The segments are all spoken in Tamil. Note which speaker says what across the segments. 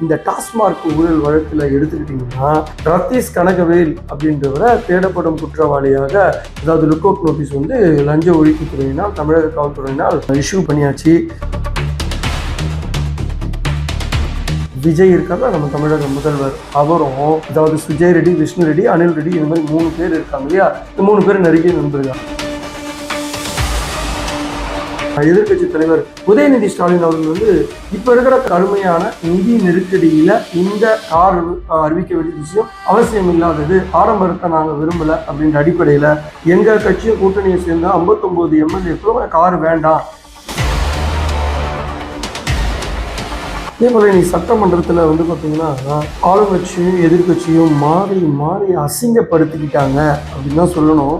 Speaker 1: இந்த டாஸ்மார்க் ஊழல் வழக்கில் எடுத்துக்கிட்டிங்கன்னா ரத்தீஷ் கனகவேல் அப்படின்றவரை தேடப்படும் குற்றவாளியாக அதாவது லுக் அவுட் நோட்டீஸ் வந்து லஞ்ச ஒழிப்புத்துறையினால் தமிழக காவல்துறையினால் இஷ்யூ பண்ணியாச்சு. விஜய் இருக்காங்க நம்ம தமிழக முதல்வர், அவரும் அதாவது சுஜய் ரெட்டி, விஷ்ணு ரெட்டி, அனில் ரெட்டி, இந்த மாதிரி 3 பேர் இருக்காங்க இல்லையா. இந்த 3 பேர் நெருங்கிய நண்பர்கள். எதிர்கட்சி தலைவர் உதயநிதி ஸ்டாலின் அவர்கள் வந்து இப்ப இருக்கிற கடுமையான நிதி நெருக்கடியில இந்த கார் அறிவிக்க வேண்டிய விஷயம் அவசியம் இல்லாதது, ஆடம்பரத்தை நாங்க விரும்பல அப்படின்ற அடிப்படையில எங்க கட்சியும் கூட்டணியை சேர்ந்த 59 எம்எல்ஏக்களும் கார் வேண்டாம். இதே போல நீ சட்டமன்றத்தில் வந்து பார்த்தீங்கன்னா ஆளுங்கட்சியும் எதிர்கட்சியும் மாறி மாறி அசிங்கப்படுத்திக்கிட்டாங்க அப்படின்னு தான் சொல்லணும்.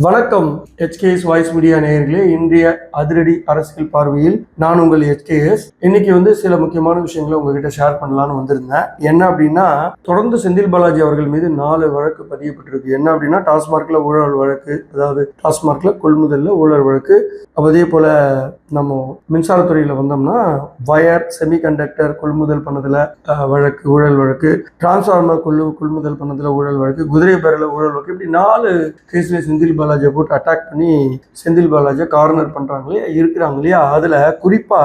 Speaker 1: வணக்கம் HKS வாய்ஸ் மீடியா நேயர்களே. இன்றைய அதிரடி அரசியல் பார்வையில் நான் உங்கள் HKS. இன்னைக்கு வந்து சில முக்கியமான விஷயங்களை உங்ககிட்ட ஷேர் பண்ணலான்னு வந்திருந்தேன். என்ன அப்படின்னா, தொடர்ந்து செந்தில் பாலாஜி அவர்கள் மீது 4 வழக்கு பதியப்பட்டிருக்கு. என்ன அப்படின்னா, டாஸ்மார்க்ல ஊழல் வழக்கு, அதாவது டாஸ்மார்க்ல கொள்முதல்ல ஊழல் வழக்கு. அதே போல நம்ம மின்சாரத்துறையில வந்தோம்னா வயர் செமிகண்டக்டர் கொள்முதல் பண்ணதுல வழக்கு, ஊழல் வழக்கு, டிரான்ஸ்ஃபார்மர் கொள்முதல் பண்ணதுல ஊழல் வழக்கு, குதிரை பேரில் ஊழல் வழக்கு, இப்படி 4 கேஸ்ல செந்தில் பாலாஜியை போட்டு அட்டாக் பண்ணி செந்தில் பாலாஜியை கார்னர் இருக்கிறாங்க இல்லையா. அதுல குறிப்பா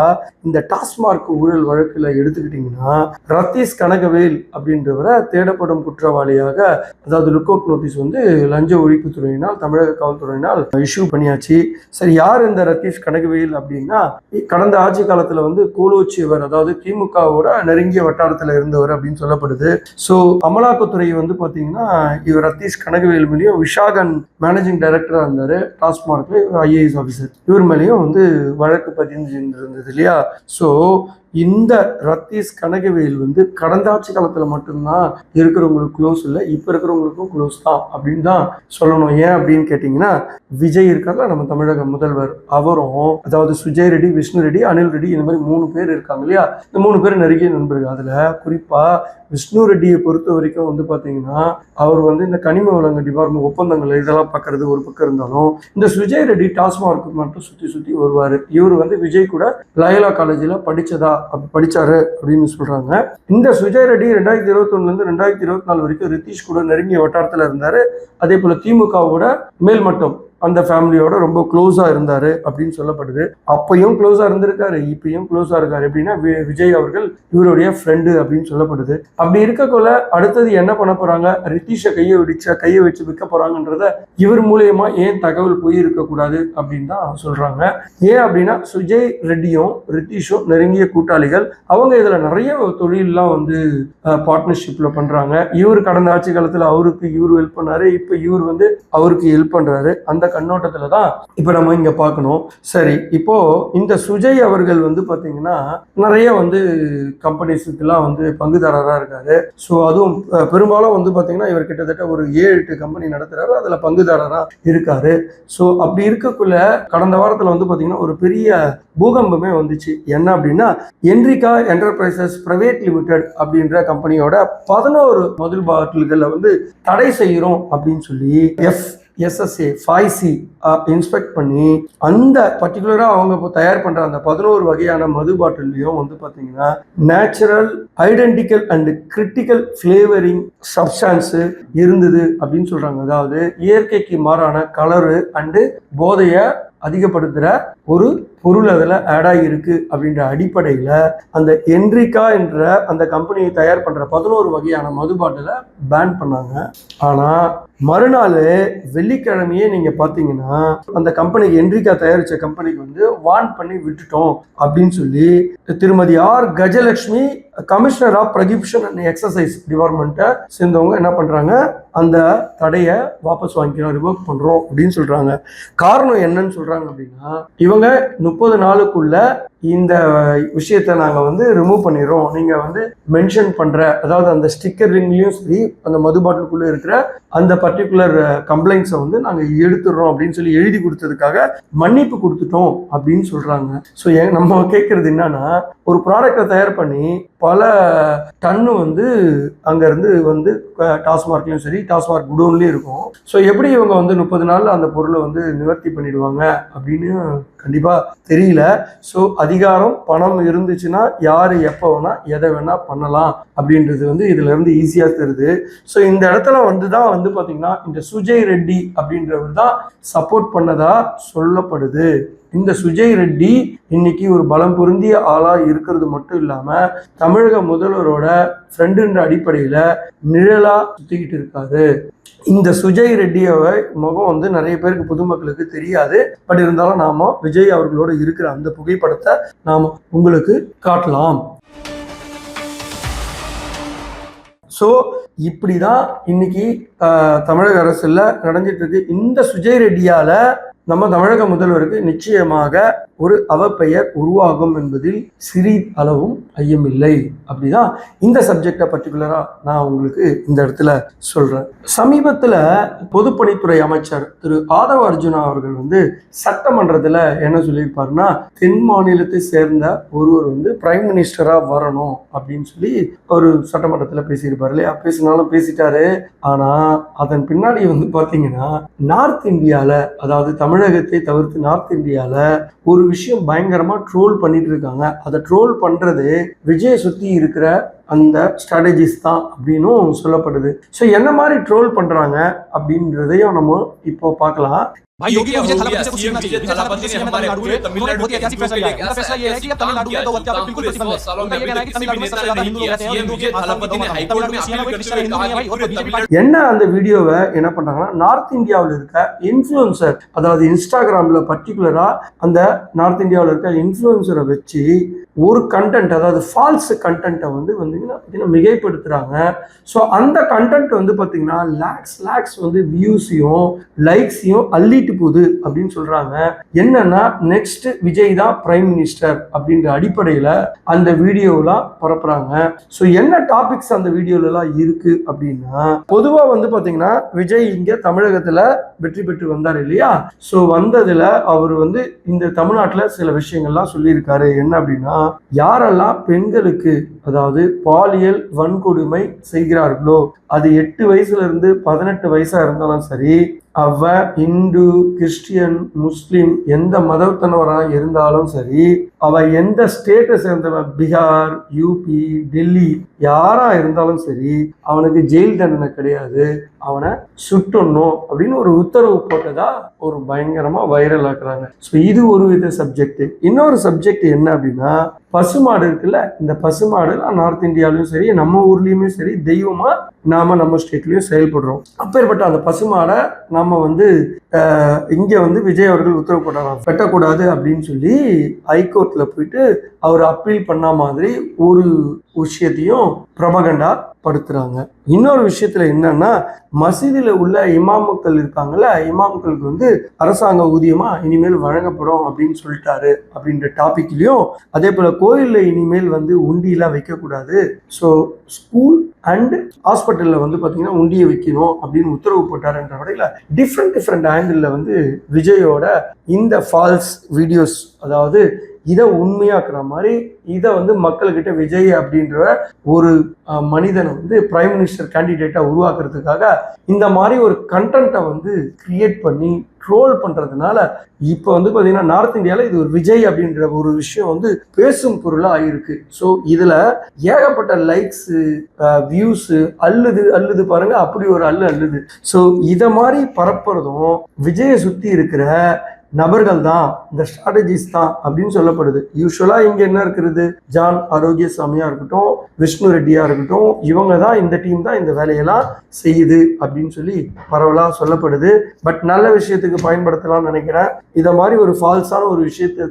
Speaker 1: இந்த டாஸ்மார்க் ஊழல் வழக்குல எடுத்துக்கிட்டீங்கன்னா ரத்தீஷ் கனகவேல் அப்படின்றவரை தேடப்படும் குற்றவாளியாக அதாவது லுக் அவுட் நோட்டீஸ் வந்து லஞ்ச ஒழிப்புத்துறையினால் தமிழக காவல்துறையினால் இஷ்யூ பண்ணியாச்சு. சரி, யார் இந்த ரத்தீஷ் கனகவேல் அப்படின்னா, கடந்த ஆட்சி காலத்துல வந்து கூலோச்சியவர், அதாவது திமுகவோட நெருங்கிய வட்டாரத்துல இருந்தவர் அப்படின்னு சொல்லப்படுது. ஸோ அமலாக்கத்துறை வந்து பாத்தீங்கன்னா இவர் ரத்தீஷ் கனகவேல் மேலேயும் விஷாகன் மேனேஜிங் டைரக்டரா இருந்தாரு டாஸ்மார்க்ல, IAS ஆஃபீஸர், இவர் மேலேயும் வந்து வழக்கு பதிந்து இருந்தது இல்லையா. ஸோ இந்த ரத்தீஷ் கனகவேல் வந்து கடந்த ஆட்சி காலத்துல மட்டும்தான் இருக்கிறவங்களுக்கு க்ளோஸ் இல்லை, இப்ப இருக்கிறவங்களுக்கும் க்ளோஸ் தான் அப்படின்னு தான் சொல்லணும். ஏன் அப்படின்னு கேட்டீங்கன்னா, விஜய் இருக்கார்ல நம்ம தமிழக முதல்வர், அவரும் அதாவது சுஜய் ரெட்டி, விஷ்ணு ரெட்டி, அனில் ரெட்டி, இந்த மாதிரி 3 பேர் இருக்காங்க இல்லையா. இந்த 3 பேர் நெருங்கிய நண்பர்கள். அதுல குறிப்பா விஷ்ணு ரெட்டியை பொறுத்த வரைக்கும் வந்து பாத்தீங்கன்னா, அவர் வந்து இந்த கனிம வளங்க டிபார்ட்மெண்ட் ஒப்பந்தங்கள் இதெல்லாம் பார்க்கறது ஒரு பக்கம் இருந்தாலும், இந்த சுஜய் ரெட்டி டாஸ்மார்க்கு மட்டும் சுத்தி வருவாரு. இவர் வந்து விஜய் கூட லயோலா காலேஜில் படிச்சாரு அப்படின்னு சொல்றாங்க. இந்த சுஜய் ரெட்டி 2021 இருந்து 2024 வரைக்கும் ரித்தீஷ் கூட நெருங்கிய வட்டாரத்துல இருந்தாரு. அதே போல திமுகவோட மேல்மட்டம் அந்த ஃபேமிலியோட ரொம்ப க்ளோஸா இருந்தாரு அப்படின்னு சொல்லப்படுது. அப்பயும் க்ளோஸா இருந்திருக்காரு, இப்பயும் க்ளோஸா இருக்காரு. எப்படின்னா விஜய் அவர்கள் இவருடைய ஃப்ரெண்டு அப்படின்னு சொல்லப்படுது. அப்படி இருக்கக்குள்ள அடுத்தது என்ன பண்ண போறாங்க, ரித்தீஷை கையை வச்சு விற்க போறாங்கன்றத இவர் மூலியமா ஏன் தகவல் போய் இருக்கக்கூடாது அப்படின்னு தான் சொல்றாங்க. ஏன் அப்படின்னா, சுஜய் ரெட்டியும் ரித்தீஷும் நெருங்கிய கூட்டாளிகள். அவங்க இதுல நிறைய தொழிலெல்லாம் வந்து பார்ட்னர்ஷிப்ல பண்றாங்க. இவர் கடந்த ஆட்சி காலத்துல அவருக்கு இவர் ஹெல்ப் பண்ணாரு, இப்ப இவர் வந்து அவருக்கு ஹெல்ப் பண்றாரு. அந்த கண்ணோட்டத்துல தான் இப்ப நம்ம இங்க பார்க்கணும். சரி, இப்போ இந்த சுஜய் அவர்கள் வந்து பாத்தீங்கன்னா நிறைய வந்து கம்பெனிஸுக்கெல்லாம் வந்து பங்குதாரரா இருக்காரு. ஸோ அதுவும் பெரும்பாலும் வந்து பாத்தீங்கன்னா இவர் கிட்டத்தட்ட ஒரு 7-8 கம்பெனி நடத்துறாரு, அதுல பங்குதாரரா இருக்காரு. ஸோ அப்படி இருக்கக்குள்ள கடந்த வாரத்துல வந்து பாத்தீங்கன்னா ஒரு பெரிய பூகம்பமே வந்துச்சு. என்ன அப்படின்னா, என்ரிகா என்டர்பிரைசஸ் பிரைவேட் லிமிடெட் அப்படின்ற கம்பெனியோட 11 மது பாட்டில்களை வந்து தடை செய்யறோம் அப்படின்னு சொல்லி FSSA 5C இன்ஸ்பெக்ட் பண்ணி அந்த பர்டிகுலராக அவங்க தயார் பண்ணுற அந்த 11 வகையான மது பாட்டிலையும் வந்து பார்த்தீங்கன்னா natural, identical and critical flavouring substance இருந்தது அப்படின்னு சொல்கிறாங்க. அதாவது இயற்கைக்கு மாறான கலரு அண்டு போதையை அதிகப்படுத்துகிற ஒரு பொருள் அதில் ஆட் ஆகியிருக்கு அப்படின்ற அடிப்படையில் அந்த என்ரிகா என்ற அந்த கம்பெனியை தயார் பண்ணுற 11 வகையான மது பாட்டிலை பேன் பண்ணாங்க. ஆனால் மறுநாள் வெள்ளிக்கிழமையே நீங்கள் பார்த்தீங்கன்னா அந்த கம்பெனிக்கு, என்ரிகா தயாரித்த கம்பெனிக்கு வந்து வார்ன் பண்ணி விட்டுட்டோம் அப்படின்னு சொல்லி திருமதி R Gajalakshmi, commissioner of prohibition and excise டிபார்ட்மெண்ட்டை சேர்ந்தவங்க என்ன பண்ணுறாங்க, அந்த தடையை வாபஸ் வாங்கிக்கிறோம், ரிவோக் பண்ணுறோம் அப்படின்னு சொல்கிறாங்க. காரணம் என்னன்னு சொல்கிறாங்க அப்படின்னா, இவங்க 30 நாளுக்குள்ள இந்த விஷயத்தை நாங்கள் வந்து ரிமூவ் பண்ணிடுறோம், நீங்கள் வந்து மென்ஷன் பண்ணுற அதாவது அந்த ஸ்டிக்கர் ரிங்லேயும் சரி அந்த மது பாட்டிலுக்குள்ளே இருக்கிற அந்த பர்டிகுலர் கம்ப்ளைண்ட்ஸை வந்து நாங்கள் எடுத்துடுறோம் அப்படின்னு சொல்லி எழுதி கொடுத்ததுக்காக மன்னிப்பு கொடுத்துட்டோம் அப்படின்னு சொல்கிறாங்க. ஸோ நம்ம கேட்குறது என்னன்னா, ஒரு ப்ராடக்டை தயார் பண்ணி பல டன்னு வந்து அங்கேருந்து வந்து டாஸ்மார்க்லையும் சரி டாஸ்மார்க் குடோன்லேயும் இருக்கும். ஸோ எப்படி இவங்க வந்து 30 நாளில் அந்த பொருளை வந்து நிவர்த்தி பண்ணிடுவாங்க அப்படின்னு கண்டிப்பாக தெரியல. ஸோ அதிகாரம் பணம் இருந்துச்சுன்னா யார் எப்போ வேணால் எதை வேணால் பண்ணலாம் அப்படின்றது வந்து இதுல இருந்து ஈஸியாக தெரியுது. ஸோ இந்த இடத்துல வந்து தான் வந்து பார்த்தீங்கன்னா இந்த சுஜய் ரெட்டி அப்படின்றவர் தான் சப்போர்ட் பண்ணதா சொல்லப்படுது. இந்த சுஜய் ரெட்டி இன்னைக்கு ஒரு பலம் பொருந்திய ஆளா இருக்கிறது மட்டும் இல்லாம தமிழக முதல்வரோட ஃப்ரெண்டுன்ற அடிப்படையில நிழலா சுத்திக்கிட்டு இருக்காரு. இந்த சுஜய் ரெட்டியோட முகம் வந்து நிறைய பேருக்கு பொதுமக்களுக்கு தெரியாது. பட் இருந்தாலும் நாம விஜய் அவர்களோட இருக்கிற அந்த புகைப்படத்தை நாம உங்களுக்கு காட்டலாம். ஸோ இப்படிதான் இன்னைக்கு தமிழக அரசுல நடந்துட்டு இருக்கு. இந்த சுஜய் ரெட்டியால நம்ம தமிழக முதல்வருக்கு நிச்சயமாக ஒரு அவப்பெயர் உருவாகும் என்பதில் சிறிதளவும் ஐயமில்லை. அப்படிதான் இந்த சப்ஜெக்டை பர்டிகுலரா நான் உங்களுக்கு இந்த இடத்துல சொல்றேன். சமீபத்துல பொதுப்பணித்துறை அமைச்சர் திரு ஆதவ அர்ஜுனா அவர்கள் வந்து சட்டமன்றத்துல என்ன சொல்லியிருப்பாருன்னா, தென் மாநிலத்தை சேர்ந்த ஒருவர் வந்து பிரைம் மினிஸ்டரா வரணும் அப்படின்னு சொல்லி ஒரு சட்டமன்றத்துல பேசியிருப்பாரு இல்லையா. பேசினாலும் பேசிட்டாரு. ஆனா அதன் பின்னாடி வந்து பாத்தீங்கன்னா நார்த் இந்தியால, அதாவது தமிழகத்தை தவிர்த்து நார்த் இந்தியால ஒரு விஷயம் பயங்கரமா ட்ரோல் பண்ணிட்டு இருக்காங்க. அதை ட்ரோல் பண்றது விஜய் சுத்தி இருக்கிற அந்த ஸ்ட்ராட்டஜிஸ் தான் அப்படின்னும் சொல்லப்படுது. ஸோ என்ன மாதிரி ட்ரோல் பண்றாங்க அப்படின்றதையும் நம்ம இப்போ பார்க்கலாம்.
Speaker 2: भाई योगी ने विजय थालापति से कुछ सीखना चाहिए। विजय थालापति ने हमारे बहुत ही ऐतिहासिक फैसला लिया है। उनका फैसला ये है कि अब तमिलनाडु में 2 हत्या पर बिल्कुल प्रतिबंध है। उनका ये कहना है कि तमिलनाडु में सबसे ज्यादा हिंदू लोग रहते हैं। विजय थालापति ने हाईकोर्ट में सीएम को कहा है और बीजेपी
Speaker 1: என்ன அந்த வீடியோவை என்ன பண்றாங்கன்னா, நார்த் இந்தியாவில் இருக்க இன்ஃப்ளூயன்சர், அதாவது இன்ஸ்டாகிராம்ல பர்டிகுலரா அந்த நார்த் இந்தியாவில் இருக்க இன்ஃப்ளூயன்சரை வச்சு ஒரு கண்டென்ட், அதாவது ஃபால்ஸ் கண்டென்ட்டை வந்து பார்த்தீங்கன்னா மிகைப்படுத்துறாங்க. ஸோ அந்த கண்டென்ட் வந்து பார்த்தீங்கன்னா லேக்ஸ் வந்து வியூஸையும் லைக்ஸையும் அள்ளிட்டு போகுது அப்படின்னு சொல்றாங்க. என்னன்னா, நெக்ஸ்ட் விஜய் தான் பிரைம் மினிஸ்டர் அப்படின்ற அடிப்படையில அந்த வீடியோலாம் பரப்புறாங்க. ஸோ என்ன டாபிக்ஸ் அந்த வீடியோலாம் இருக்கு அப்படின்னா, பொதுவா வந்து பாத்தீங்கன்னா விஜய் இங்க தமிழகத்துல வெற்றி பெற்று வந்தார் இல்லையா. ஸோ வந்ததுல அவர் வந்து இந்த தமிழ்நாட்டுல சில விஷயங்கள்லாம் சொல்லியிருக்காரு. என்ன அப்படின்னா, யாரெல்லாம் பெண்களுக்கு அதாவது பாலியல் வன்கொடுமை செய்கிறார்களோ அது 8 வயசுல இருந்து 18 வயசா இருந்தாலும் சரி, அவ இந்து, கிறிஸ்டியன், முஸ்லிம் எந்த மதத்தனவராக இருந்தாலும் சரி, அவ எந்த ஸ்டேட்டை சேர்ந்தவன், பீகார், யூபி, டெல்லி யாரா இருந்தாலும் சரி, அவனுக்கு ஜெயில் தண்டனை கிடையாது, அவனை சுட்டணும் அப்படின்னு ஒரு உத்தரவு போட்டதா ஒரு பயங்கரமா வைரல் ஆக்குறாங்க. ஸோ இது ஒரு வித சப்ஜெக்ட். இன்னொரு சப்ஜெக்ட் என்ன அப்படின்னா, பசுமாடு இருக்குல்ல, இந்த பசுமாடு நார்த் இந்தியாவிலும் சரி நம்ம ஊர்லயுமே சரி தெய்வமா நாம நம்ம ஸ்டேட்லயும் செயல்படுறோம். அப்பேற்பட்ட அந்த பசுமாடை நாம வந்து இங்க வந்து விஜய் அவர்கள் உத்தரவு போட்டாங்க வெட்டக்கூடாது அப்படின்னு சொல்லி ஹைகோர்ட்ல போயிட்டு அவர் அப்பீல் பண்ண மாதிரி ஒரு விஷயத்தையும் பிரபகண்டா படுத்துறாங்க. இன்னொரு விஷயத்துல என்னன்னா, மசீதில உள்ள இமாமுக்கள் இருக்காங்கல்ல, இமாமுக்களுக்கு வந்து அரசாங்க ஊதியமா இனிமேல் வழங்கப்படும் அப்படின்னு சொல்லிட்டாரு அப்படின்ற டாபிக்லயும், அதே போல கோயில்ல இனிமேல் வந்து உண்டியெல்லாம் வைக்கக்கூடாது, ஸோ ஸ்கூல் அண்ட் ஹாஸ்பிட்டல்ல வந்து பாத்தீங்கன்னா உண்டியை வைக்கணும் அப்படின்னு உத்தரவு போட்டாருன்ற வகையில டிஃப்ரெண்ட் ஆங்கிள் வந்து விஜயோட இந்த ஃபால்ஸ் வீடியோஸ், அதாவது இதை உண்மையாக்குற மாதிரி இதை வந்து மக்கள்கிட்ட விஜய் அப்படின்ற ஒரு மனிதனை வந்து பிரைம் மினிஸ்டர் கேண்டிடேட்டா உருவாக்குறதுக்காக இந்த மாதிரி ஒரு கண்டென்ட்டை வந்து கிரியேட் பண்ணி ட்ரோல் பண்றதுனால இப்போ வந்து பார்த்தீங்கன்னா நார்த் இந்தியாவில் இது ஒரு விஜய் அப்படின்ற ஒரு விஷயம் வந்து பேசும் பொருளாக ஆயிருக்கு. ஸோ இதில் ஏகப்பட்ட லைக்ஸு, வியூஸு அள்ளுது பாருங்க, அப்படி ஒரு அள்ளுது. ஸோ இதை மாதிரி பரப்புறதும் விஜயை சுற்றி இருக்கிற நபர்கள் தான், இந்த ஸ்ட்ராட்டஜிஸ் தான் அப்படின்னு சொல்லப்படுது. யூஸ்வலா இங்க என்ன இருக்கிறது, ஜான் ஆரோக்கியசாமியா இருக்கட்டும், விஷ்ணு ரெட்டியா இருக்கட்டும், இவங்க தான், இந்த டீம் தான் இந்த வேலையெல்லாம் செய்யுது அப்படின்னு சொல்லி பரவலா சொல்லப்படுது. பட் நல்ல விஷயத்துக்கு பயன்படுத்தலாம்னு நினைக்கிறேன். இத மாதிரி ஒரு ஃபால்ஸான ஒரு விஷயத்தை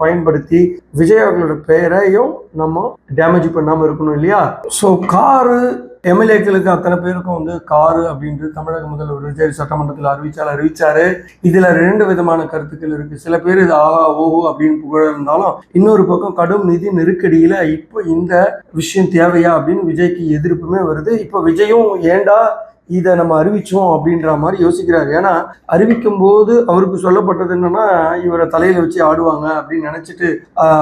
Speaker 1: பயன்படுத்தி விஜய் அவர்களோட பெயரையும் நம்ம டேமேஜ் பண்ணாம இருக்கணும் இல்லையா. ஸோ காரு எம்எல்ஏக்களுக்கு அத்தனை பேருக்கும் வந்து காரு அப்படின்ட்டு தமிழக முதல்வர் விஜய் சட்டமன்றத்தில் அறிவிச்சாரு. இதுல 2 விதமான கருத்துக்கள் இருக்கு. சில பேர் இது ஆஹா ஓஹோ அப்படின்னு புகழ இருந்தாலும், இன்னொரு பக்கம் கடும் நிதி நெருக்கடியில இப்போ இந்த விஷயம் தேவையா அப்படின்னு விஜய்க்கு எதிர்ப்புமே வருது. இப்போ விஜயும் ஏண்டா இதை நம்ம அறிவிச்சோம் அப்படின்ற மாதிரி யோசிக்கிறாரு. ஏன்னா அறிவிக்கும் போது அவருக்கு சொல்லப்பட்டது என்னன்னா, இவரை தலையில வச்சு ஆடுவாங்க அப்படின்னு நினைச்சிட்டு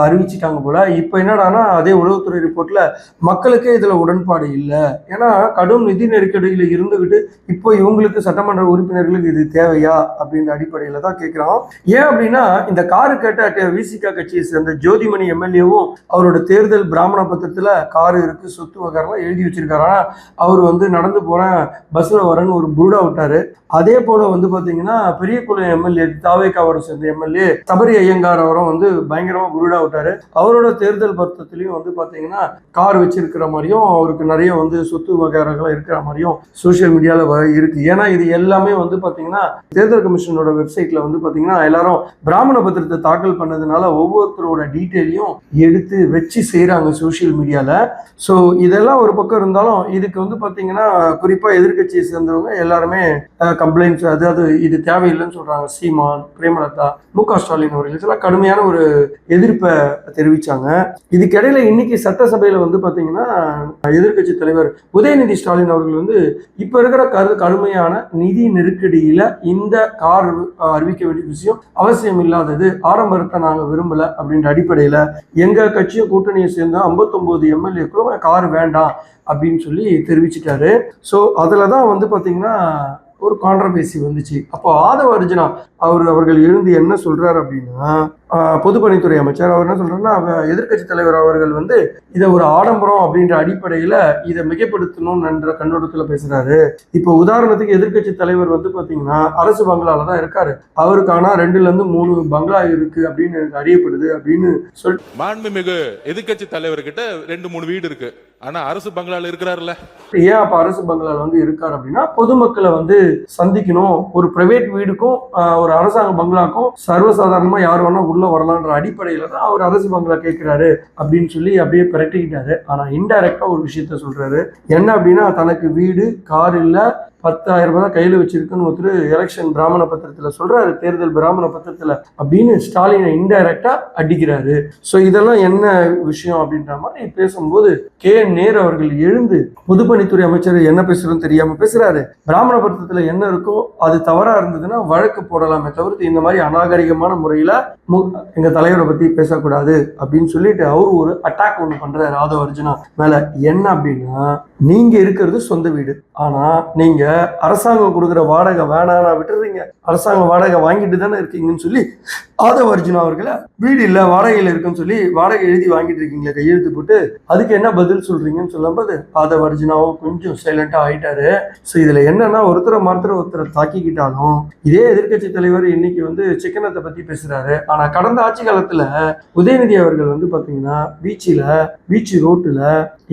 Speaker 1: அறிவிச்சிட்டாங்க போல. இப்போ என்னடானா அதே உளவுத்துறை ரிப்போர்ட்ல மக்களுக்கே இதுல உடன்பாடு இல்லை. ஏன்னா கடும் நிதி நெருக்கடியில இருந்துகிட்டு இப்போ இவங்களுக்கு சட்டமன்ற உறுப்பினர்களுக்கு இது தேவையா அப்படின்ற அடிப்படையில தான் கேட்கிறோம். ஏன் அப்படின்னா இந்த காரு கேட்ட விசிகா கட்சியை சேர்ந்த ஜோதிமணி எம்எல்ஏவும் அவரோட தேர்தல் பிராமண பத்திரத்துல காரு இருக்கு, சொத்து வகையெல்லாம் எழுதி வச்சிருக்காரு. ஆனா அவர் வந்து நடந்து போறேன் பஸ்ல வரேன்னு ஒரு புருடா விட்டாரு. அதே போல வந்து பாத்தீங்கன்னா பெரியகுளம் எம்எல்ஏ தாவேக்காவோட சேர்ந்த எம்எல்ஏ சபரி ஐயங்கார் அவரும் வந்து பயங்கரமா புருடா விட்டாரு. அவரோட தேர்தல் பத்திரத்திலையும் வந்து பாத்தீங்கன்னா கார் வச்சிருக்கிற மாதிரியும் அவருக்கு நிறைய வந்து சொத்து வகையெல்லாம் இருக்கிற மாதிரியும் சோசியல் மீடியால இருக்கு. ஏன்னா இது எல்லாமே வந்து பாத்தீங்கன்னா தேர்தல் கமிஷனோட வெப்சைட்ல வந்து பாத்தீங்கன்னா எல்லாரும் பிராமண பத்திரத்தை தாக்கல் பண்ணதுனால ஒவ்வொருத்தரோட டீட்டெயிலையும் எடுத்து வச்சு செய்யறாங்க சோசியல் மீடியால. ஸோ இதெல்லாம் ஒரு பக்கம் இருந்தாலும் இதுக்கு வந்து பாத்தீங்கன்னா குறிப்பா எதிர்கட்சியை சேர்ந்தவங்க எல்லாருமே கம்ப்ளைண்ட்ஸ், அதாவது இது தேவையில்லைன்னு சொல்றாங்க. சீமான், பிரேமலதா, மு.க. ஸ்டாலின் அவர்கள் இதெல்லாம் கடுமையான ஒரு எதிர்ப்பை தெரிவிச்சாங்க. இதுக்கிடையில இன்னைக்கு சட்டசபையில வந்து பாத்தீங்கன்னா எதிர்கட்சி தலைவர் உதயநிதி ஸ்டாலின் அவர்கள் வந்து இப்ப இருக்கிற கடுமையான நிதி நெருக்கடியில இந்த கார் அறிவிக்க வேண்டிய விஷயம் அவசியம் இல்லாதது, ஆடம்பரத்தை நாங்க விரும்பல அப்படின்ற அடிப்படையில எங்க கட்சியும் கூட்டணியை சேர்ந்த 59 எம்எல்ஏக்களும் கார் வேண்டாம் அப்படின்னு சொல்லி தெரிவிச்சிட்டாரு. ஸோ அதில் தான் வந்து பார்த்தீங்கன்னா ஒரு கான்ட்ரவர்சி வந்துச்சு. அப்போ ஆதவ அர்ஜுனா அவர்கள் எழுந்து என்ன சொல்றாரு அப்படின்னா, பொதுப்பணித்துறை அமைச்சர் அவர் என்ன சொல்றாருன்னா, எதிர்கட்சி தலைவர் அவர்கள் வந்து இதை ஒரு ஆடம்பரம் அப்படின்ற அடிப்படையில இதை மிகைப்படுத்தணும் என்ற கண்ணோட்டத்துல பேசுறாரு. இப்போ உதாரணத்துக்கு எதிர்கட்சி தலைவர் வந்து பாத்தீங்கன்னா அரசு பங்களால தான் இருக்காரு. அவருக்கான 2-3 பங்களா இருக்கு அப்படின்னு எனக்கு அறியப்படுது அப்படின்னு சொல்லிட்டு
Speaker 3: மாண்புமிகு எதிர்கட்சி தலைவர்கிட்ட 2-3 வீடு இருக்கு. ஆனா அரசு பங்களால இருக்கிறாருல்ல.
Speaker 1: ஏன் அப்ப அரசு பங்களால வந்து இருக்காரு அப்படின்னா, பொதுமக்களை வந்து சந்திக்கணும். ஒரு பிரைவேட் வீடுக்கும் ஒரு அரசாங்க பங்களாக்கும் சர்வசாதாரணமா யார் வேணா உள்ள வரலான்ற அடிப்படையில தான் அவர் அரசு பங்களா கேட்கிறாரு அப்படின்னு சொல்லி அப்படியே பிரட்டிக்கிட்டாரு. ஆனா இன்டைரக்டா ஒரு விஷயத்த சொல்றாரு. என்ன அப்படின்னா, தனக்கு வீடு, கார் இல்ல, 10,000 ரூபாய் தான் கையில வச்சிருக்குன்னு ஒருத்தர் எலெக்ஷன் பிராமண பத்திரத்துல சொல்றாரு, தேர்தல் பிராமண பத்திரத்துல அப்படின்னு ஸ்டாலினை இன்டைரக்டா அடிக்கிறாரு. ஸோ இதெல்லாம் என்ன விஷயம் அப்படின்ற மாதிரி பேசும்போது நேரு அவர்கள் எழுந்து பொதுப்பணித்துறை அமைச்சர் என்ன பேசுறதுன்னு தெரியாம பேசுறாரு. பிராமண பத்திரத்துல என்ன இருக்கோ அது தவறா இருந்ததுன்னா வழக்கு போடலாமே தவிர்த்து இந்த மாதிரி அநாகரிகமான முறையில எங்க தலைவரை பத்தி பேசக்கூடாது அப்படின்னு சொல்லிட்டு அவர் ஒரு அட்டாக் ஒண்ணு பண்றாரு ஆதவ அர்ஜுனா மேல. என்ன அப்படின்னா, நீங்க இருக்கிறது சொந்த வீடு, ஆனா நீங்க அரசாங்கம் கொடுக்குற வாடகை வேணாம் விட்டுறீங்க, அரசாங்க வாடகை வாங்கிட்டு தானே இருக்கீங்கன்னு சொல்லி ஆதவ அர்ஜுனா அவர்களை வீடு இல்ல வாடகையில இருக்குன்னு சொல்லி வாடகை எழுதி வாங்கிட்டு இருக்கீங்களே கையெழுத்து போட்டு, அதுக்கு என்ன பதில் சொல்றீங்கன்னு சொல்லும்போது ஆதவ அர்ஜுனாவும் கொஞ்சம் சைலண்டா ஆயிட்டாரு. ஸோ இதுல என்னன்னா, ஒருத்தரை தாக்கிக்கிட்டாலும் இதே எதிர்கட்சி தலைவர் இன்னைக்கு வந்து சிக்கனத்தை பத்தி பேசுறாரு. ஆனா கடந்த ஆட்சி காலத்துல உதயநிதி அவர்கள் வந்து பாத்தீங்கன்னா பீச் ரோட்டுல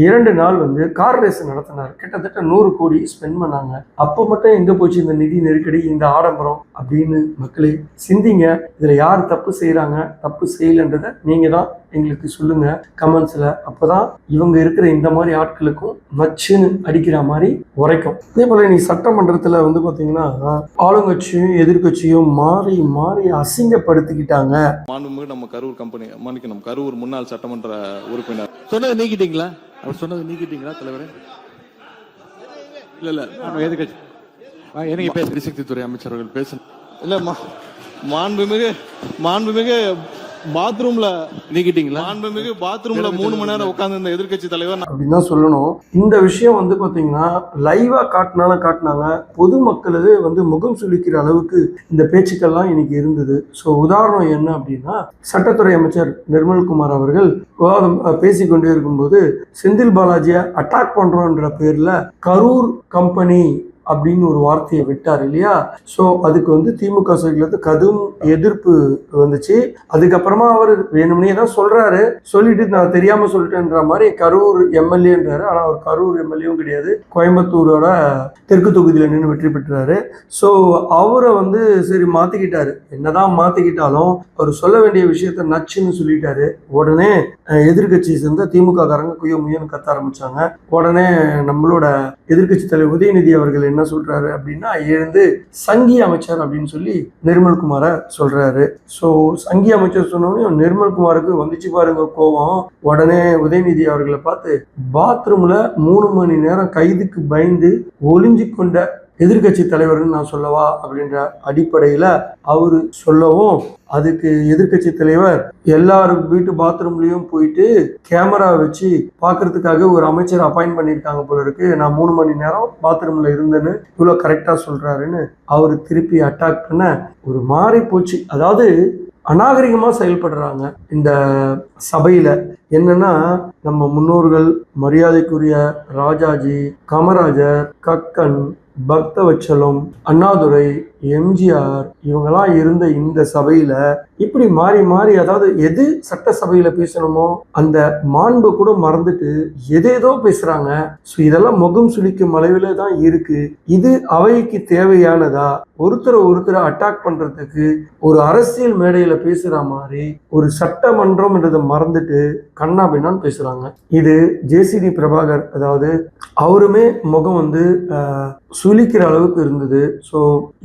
Speaker 1: 2 நாள் வந்து கார் ரேஸ் நடத்தினார். கிட்டத்தட்ட 100 கோடி ஸ்பெண்ட் பண்ணாங்க. அப்போ மட்டும் எங்க போச்சு இந்த நிதி நெருக்கடி, இந்த ஆடம்பரம் அப்படின்னு மக்களே சிந்திங்க. இதுல யார் தப்பு செய்யறாங்க, தப்பு செய்யலன்றத நீங்க தான் எங்களுக்கு சொல்லுங்க கமெண்ட்ஸ்ல. அப்பதான் இவங்க இருக்கிற இந்த மாதிரி ஆட்களுக்கும் மச்சுன்னு அடிக்கிற மாதிரி உரைக்கும். அதே போல நீ சட்டமன்றத்துல வந்து பாத்தீங்கன்னா ஆளுங்கட்சியும் எதிர்கட்சியும் மாறி மாறி அசிங்கப்படுத்திக்கிட்டாங்க.
Speaker 3: மாண்புமிகு நம்ம கரூர் கம்பெனி மன்னிக்கணும், கரூர் முன்னாள் சட்டமன்ற உறுப்பினர்
Speaker 4: சொன்னது நீக்கிட்டீங்களா? அவர் சொன்னது நீக்கிட்டீங்களா தலைவரே? இல்ல எதிர்கட்சி எனக்கு பேச எரிசக்தித்துறை அமைச்சர்கள் பேச
Speaker 3: இல்ல மாண்புமிகு பாத்ரூம்ல
Speaker 4: நீக்கிட்டீங்களா?
Speaker 3: மாண்புமிகு பாத்ரூம்ல 3 மணி நேரம் உட்கார்ந்து இந்த எதிர்கட்சி தலைவர்
Speaker 1: அப்படின்னு தான் சொல்லணும். இந்த விஷயம் வந்து பாத்தீங்கன்னா லைவா காட்டினாங்க. பொதுமக்களே வந்து முகம் சுளிக்கிற அளவுக்கு இந்த பேச்சுக்கள்லாம் இன்னைக்கு இருந்தது. ஸோ உதாரணம் என்ன அப்படின்னா, சட்டத்துறை அமைச்சர் நிர்மல்குமார் அவர்கள் விவாதம் பேசிக்கொண்டே இருக்கும்போது செந்தில் பாலாஜியை அட்டாக் பண்றோன்ற பேர்ல கரூர் கம்பெனி அப்படின்னு ஒரு வார்த்தையை விட்டார் இல்லையா. ஸோ அதுக்கு வந்து திமுக சைட்லேருந்து கடும் எதிர்ப்பு வந்துச்சு. அதுக்கப்புறமா அவர் வேணும்னே தான் சொல்றாரு, சொல்லிட்டு நான் தெரியாம சொல்லிட்டேன்ற மாதிரி கரூர் எம்எல்ஏன்றாரு. ஆனால் அவர் கரூர் எம்எல்ஏவும் கிடையாது, கோயம்புத்தூரோட தெற்கு தொகுதியில் நின்று வெற்றி பெற்றாரு. ஸோ அவரை வந்து சரி மாத்திக்கிட்டாரு. என்னதான் மாத்திக்கிட்டாலும் அவர் சொல்ல வேண்டிய விஷயத்த நச்சுன்னு சொல்லிட்டாரு. உடனே எதிர்கட்சி சேர்ந்த திமுக காரங்க குய முயன்னு கத்த ஆரம்பிச்சாங்க. உடனே நம்மளோட எதிர்கட்சி தலைவர் உதயநிதி அவர்கள் என்ன சொல்றாரு அப்படின்னா, எழுந்து சங்கி அமைச்சர் அப்படின்னு சொல்லி நிர்மல்குமாரை சொல்றாரு. ஸோ சங்கி அமைச்சர் சொன்னோடனே நிர்மல்குமாருக்கு வந்துச்சு பாருங்க கோவம். உடனே உதயநிதி அவர்களை பார்த்து பாத்ரூம்ல 3 மணி நேரம் கைதுக்கு பயந்து ஒளிஞ்சு கொண்ட எதிர்கட்சி தலைவர்னு நான் சொல்லவா அப்படின்ற அடிப்படையில அவரு சொல்லவும், அதுக்கு எதிர்கட்சி தலைவர் எல்லாரும் வீட்டு பாத்ரூம்லயும் போயிட்டு கேமரா வச்சு பாக்குறதுக்காக ஒரு அமைச்சர் அப்பாயிண்ட் பண்ணியிருக்காங்க போல இருக்கு, நான் 3 மணி நேரம் பாத்ரூம்ல இருந்தேன்னு இவ்வளவு கரெக்டா சொல்றாருன்னு அவரு திருப்பி அட்டாக் பண்ண ஒரு மாறி போச்சு. அதாவது அநாகரிகமா செயல்படுறாங்க இந்த சபையில. என்னன்னா, நம்ம முன்னோர்கள் மரியாதைக்குரிய ராஜாஜி, காமராஜர், கக்கன், பக்தவச்சலம், அண்ணாதுரை, எம்ஜிஆர் இவங்கெல்லாம் இருந்த இந்த சபையில இப்படி மாறி மாறி, அதாவது எது சட்டசபையில பேசணுமோ அந்த மாண்பு கூட மறந்துட்டு எதேதோ பேசுறாங்க. ஸோ இதெல்லாம் முகம் சுளிக்கும் அளவில தான் இருக்கு. இது அவைக்கு தேவையானதா? ஒருத்தரை அட்டாக் பண்றதுக்கு ஒரு அரசியல் மேடையில பேசுற மாதிரி ஒரு சட்டமன்றம்ன்றதை மறந்துட்டு கண்ணா பின்னான்னு பேசுறாங்க. இது ஜேசிடி பிரபாகர், அதாவது அவருமே முகம் வந்து சுளிக்கிற அளவுக்கு இருந்தது. ஸோ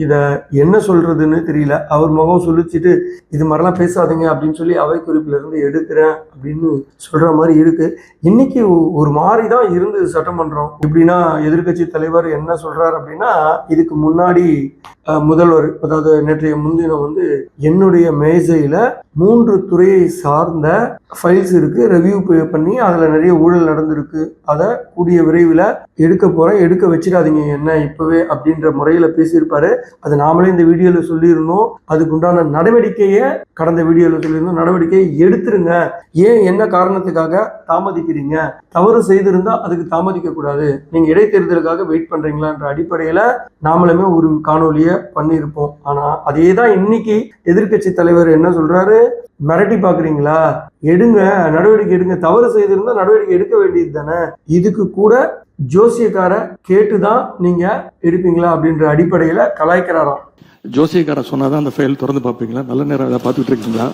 Speaker 1: இத என்ன சொல்றதுன்னு தெரியல. அவர் முகம் சுழிச்சிட்டு இது மாதிரிலாம் பேசாதீங்க அப்படின்னு சொல்லி அவை குறிப்புல இருந்து எடுக்கிறேன் அப்படின்னு சொல்ற மாதிரி இருக்கு. இன்னைக்கு ஒரு மாதிரி தான் இருந்தது சட்டமன்றம். எப்படின்னா, எதிர்கட்சி தலைவர் என்ன சொல்றாரு அப்படின்னா, இதுக்கு முன்னாடி முதல்வர், அதாவது நேற்றைய முன்தினம் வந்து என்னுடைய மேஜையில 3 துறையை சார்ந்த ஃபைல்ஸ் இருக்கு, ரெவியூ பண்ணி அதுல நிறைய ஊழல் நடந்திருக்கு, அதை கூடிய விரைவில் எடுக்க போறேன், எடுக்க வச்சிடாதீங்க என்ன இப்பவே அப்படின்ற முறையில பேசியிருப்பாரு. அது நாமளே இந்த வீடியோல சொல்லியிருந்தோம். அதுக்கு உண்டான நடவடிக்கையை கடந்த வீடியோல சொல்லியிருந்தோம். நடவடிக்கையை எடுத்துருங்க, ஏன் என்ன காரணத்துக்காக தாமதிக்கிறீங்க, தவறு செய்திருந்தா அதுக்கு தாமதிக்க கூடாது, நீங்க இடைத்தேர்தலுக்காக வெயிட் பண்றீங்களான்ற அடிப்படையில நாமளுமே ஒரு காணொலியை பண்ணியிருப்போம். ஆனா அதே தான் இன்னைக்கு எதிர்கட்சி தலைவர் என்ன சொல்றாரு, மிரட்டி பாக்குறீங்களா, எடுங்க, நடவடிக்கை எடுங்க, தவறு செய்திருந்தா நடவடிக்கை எடுக்க வேண்டியது தானே, இதுக்கு கூட ஜோசியக்கார கேட்டுதான் நீங்க எடுப்பீங்களா அப்படின்ற அடிப்படையில கலாய்க்கிறாராம்.
Speaker 4: ஜோசியக்கார சொன்னாதான் அந்த ஃபைல் திறந்து பார்ப்பீங்களா? நல்ல நேரம் அதை பார்த்துட்டு இருக்கீங்களா?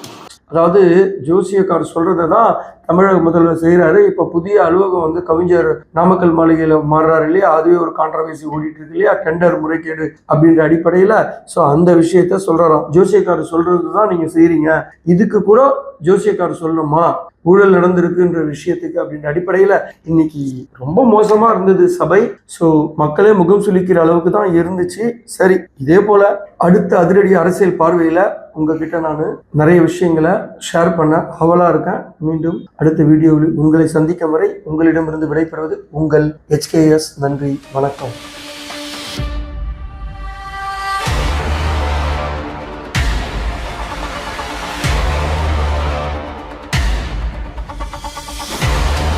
Speaker 1: அதாவது ஜோசியக்கார் சொல்றதை தான் தமிழக முதல்வர் செய்யறாரு. இப்ப புதிய அலுவலகம் வந்து கவிஞர் நாமக்கல் மாளிகையில மாறுறாரு இல்லையா, அதுவே ஒரு கான்ட்ரவர்சி ஓடிட்டு இருக்கு இல்லையா, டெண்டர் முறைகேடு அப்படின்ற அடிப்படையில. ஸோ அந்த விஷயத்த சொல்றாராம். ஜோசியக்கார் சொல்றது தான் நீங்க செய்றீங்க, இதுக்கு கூட ஜோசியக்கார் சொல்லணுமா ஊழல் நடந்திருக்குன்ற விஷயத்துக்கு அப்படின்ற அடிப்படையில இன்னைக்கு ரொம்ப மோசமா இருந்தது சபை. ஸோ மக்களே முகம் சுளிக்கிற அளவுக்கு தான் இருந்துச்சு. சரி, இதே போல அடுத்த அதிரடி அரசியல் பார்வையில உங்ககிட்ட நான் நிறைய விஷயங்களை ஷேர் பண்ண ஆவலா இருக்கேன். மீண்டும் அடுத்த வீடியோவில் உங்களை சந்திக்கும் வரை உங்களிடமிருந்து விடைபெறுவது உங்கள் HKS. நன்றி, வணக்கம்.